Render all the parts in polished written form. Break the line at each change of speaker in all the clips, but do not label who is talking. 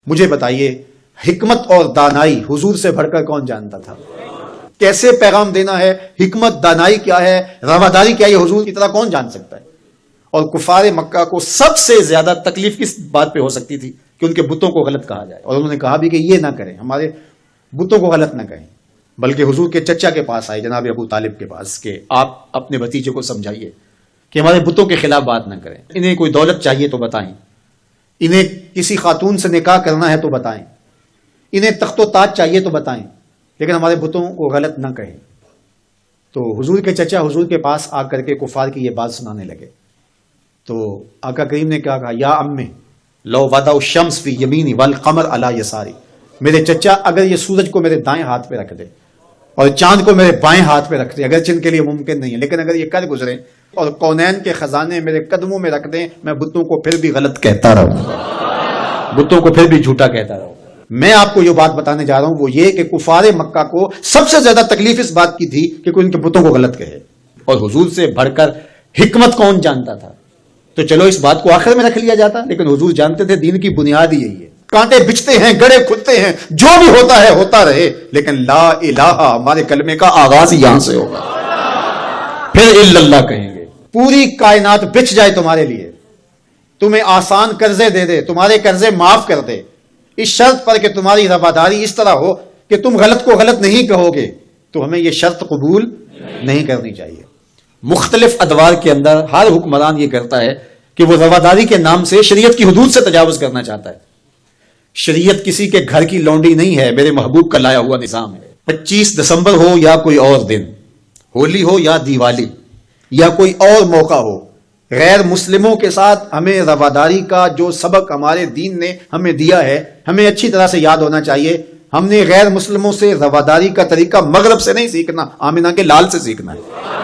مجھے بتائیے حکمت اور دانائی حضور سے بڑھ کر کون جانتا تھا؟ کیسے پیغام دینا ہے، حکمت دانائی کیا ہے، رواداری کیا ہے، یہ حضور کی طرح کون جان سکتا ہے؟ اور کفار مکہ کو سب سے زیادہ تکلیف کس بات پہ ہو سکتی تھی کہ ان کے بتوں کو غلط کہا جائے، اور انہوں نے کہا بھی کہ یہ نہ کریں، ہمارے بتوں کو غلط نہ کہیں، بلکہ حضور کے چچا کے پاس آئے، جناب ابو طالب کے پاس، کہ آپ اپنے بھتیجے کو سمجھائیے کہ ہمارے بتوں کے خلاف بات نہ کریں، انہیں کوئی دولت چاہیے تو بتائیں، انہیں کسی خاتون سے نکاح کرنا ہے تو بتائیں، انہیں تخت و تاج چاہیے تو بتائیں، لیکن ہمارے بتوں کو غلط نہ کہیں۔ تو حضور کے چچا حضور کے پاس آ کر کے کفار کی یہ بات سنانے لگے، تو آقا کریم نے کہا یا امی لو وضع الشمس فی یمینی والقمر علی یساری، میرے چچا اگر یہ سورج کو میرے دائیں ہاتھ پہ رکھ دے اور چاند کو میرے بائیں ہاتھ پہ رکھ دے، اگرچہ ان کے لیے ممکن نہیں ہے، لیکن اگر یہ کر گزرے اور کونین کے خزانے میرے قدموں میں رکھ دیں، میں بتوں کو پھر بھی غلط کہتا رہوں گا، بتوں کو پھر بھی جھوٹا کہتا رہوں گا۔ میں آپ کو جو بات بتانے جا رہا ہوں وہ یہ کہ کفار مکہ کو سب سے زیادہ تکلیف اس بات کی تھی کہ کوئی ان کے بتوں کو غلط کہے، اور حضور سے بڑھ کر حکمت کون جانتا تھا؟ تو چلو اس بات کو آخر میں رکھ لیا جاتا، لیکن حضور جانتے تھے دین کی بنیاد ہی یہی ہے، کانٹے بچتے ہیں، گڑے کھدتے ہیں، جو بھی ہوتا ہے ہوتا رہے، لیکن لا الہ ہمارے کلمے کا آغاز ہی یہاں سے ہوگا، پھر الا اللہ کہیں گے۔ پوری کائنات بچ جائے تمہارے لیے، تمہیں آسان قرضے دے دے، تمہارے قرضے معاف کر دے، اس شرط پر کہ تمہاری رواداری اس طرح ہو کہ تم غلط کو غلط نہیں کہو گے، تو ہمیں یہ شرط قبول نہیں کرنی چاہیے۔ مختلف ادوار کے اندر ہر حکمران یہ کرتا ہے کہ وہ رواداری کے نام سے شریعت کی حدود سے تجاوز کرنا چاہتا ہے۔ شریعت کسی کے گھر کی لونڈی نہیں ہے، میرے محبوب کا لایا ہوا نظام ہے۔ 25 دسمبر ہو یا کوئی اور دن، ہولی ہو یا دیوالی یا کوئی اور موقع ہو، غیر مسلموں کے ساتھ ہمیں رواداری کا جو سبق ہمارے دین نے ہمیں دیا ہے ہمیں اچھی طرح سے یاد ہونا چاہیے۔ ہم نے غیر مسلموں سے رواداری کا طریقہ مغرب سے نہیں سیکھنا، آمنہ کے لال سے سیکھنا ہے۔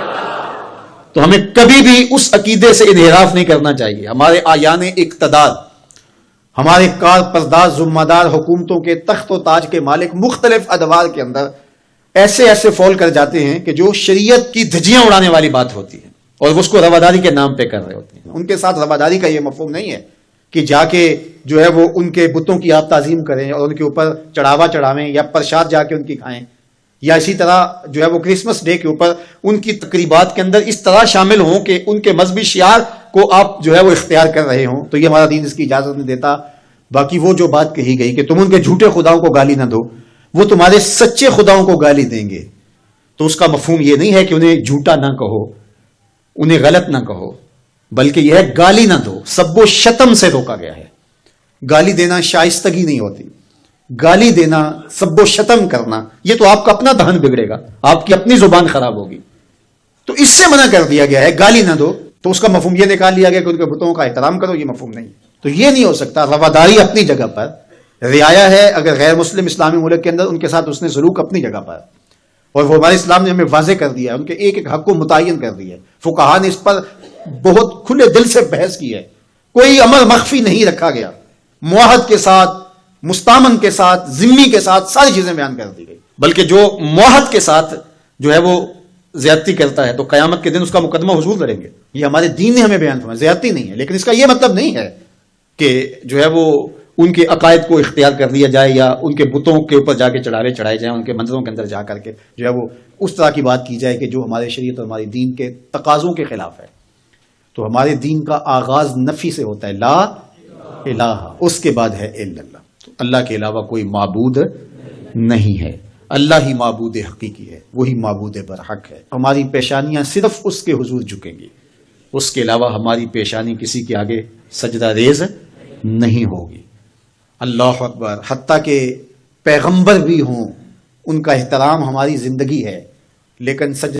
تو ہمیں کبھی بھی اس عقیدے سے انحراف نہیں کرنا چاہیے۔ ہمارے آیان اقتدار، ہمارے کار پرداز ذمہ دار حکومتوں کے تخت و تاج کے مالک مختلف ادوار کے اندر ایسے فول کر جاتے ہیں کہ جو شریعت کی دھجیاں اڑانے والی بات ہوتی ہے اور اس کو رواداری کے نام پہ کر رہے ہوتے ہیں۔ ان کے ساتھ رواداری کا یہ مفہوم نہیں ہے کہ جا کے جو ہے وہ ان کے بتوں کی آپ تعظیم کریں اور ان کے اوپر چڑھاوا چڑھاویں یا پرساد جا کے ان کی کھائیں، یا اسی طرح جو ہے وہ کرسمس ڈے کے اوپر ان کی تقریبات کے اندر اس طرح شامل ہوں کہ ان کے مذہبی شعار کو آپ جو ہے وہ اختیار کر رہے ہوں، تو یہ ہمارا دین اس کی اجازت نہیں دیتا۔ باقی وہ جو بات کہی گئی کہ تم ان کے جھوٹے خداؤں کو گالی نہ دو، وہ تمہارے سچے خداؤں کو گالی دیں گے، تو اس کا مفہوم یہ نہیں ہے کہ انہیں جھوٹا نہ کہو، انہیں غلط نہ کہو، بلکہ یہ ہے گالی نہ دو۔ سب و شتم سے روکا گیا ہے۔ گالی دینا شائستگی نہیں ہوتی، گالی دینا، سب و شتم کرنا، یہ تو آپ کا اپنا دہن بگڑے گا، آپ کی اپنی زبان خراب ہوگی، تو اس سے منع کر دیا گیا ہے۔ گالی نہ دو تو اس کا مفہوم یہ نکال لیا گیا کہ ان کے بتوں کا احترام کرو، یہ مفہوم نہیں۔ تو یہ نہیں ہو سکتا۔ رواداری اپنی جگہ پر، رعایا ہے اگر غیر مسلم اسلامی ملک کے اندر ان کے ساتھ اس نے سلوک اپنی جگہ پر، اور وہ ہمارے اسلام نے ہمیں واضح کر دیا ہے، ان کے ایک ایک حق کو متعین کر دیا ہے۔ فقہا نے اس پر بہت کھلے دل سے بحث کی ہے، کوئی امر مخفی نہیں رکھا گیا، معاہد کے ساتھ، مستامن کے ساتھ، ذمی کے ساتھ ساری چیزیں بیان کر دی گئی، بلکہ جو معاہد کے ساتھ جو ہے وہ زیادتی کرتا ہے تو قیامت کے دن اس کا مقدمہ حضور لڑیں گے۔ یہ ہمارے دین نے ہمیں بیان فرمایا، زیادتی نہیں ہے، لیکن اس کا یہ مطلب نہیں ہے کہ جو ہے وہ ان کے عقائد کو اختیار کر لیا جائے یا ان کے بتوں کے اوپر جا کے چڑھاوے چڑھائے جائیں، ان کے منظروں کے اندر جا کر کے جو ہے وہ اس طرح کی بات کی جائے کہ جو ہمارے شریعت اور ہمارے دین کے تقاضوں کے خلاف ہے۔ تو ہمارے دین کا آغاز نفی سے ہوتا ہے، لا الہ، اس کے بعد ہے الا اللہ، تو اللہ کے علاوہ کوئی معبود نہیں ہے، اللہ ہی معبود حقیقی ہے، وہی معبود برحق ہے۔ ہماری پیشانیاں صرف اس کے حضور جھکیں گی، اس کے علاوہ ہماری پیشانی کسی کے آگے سجدہ ریز نہیں ہوگی۔ اللہ اکبر۔ حتیٰ کہ پیغمبر بھی ہوں، ان کا احترام ہماری زندگی ہے، لیکن سجدہ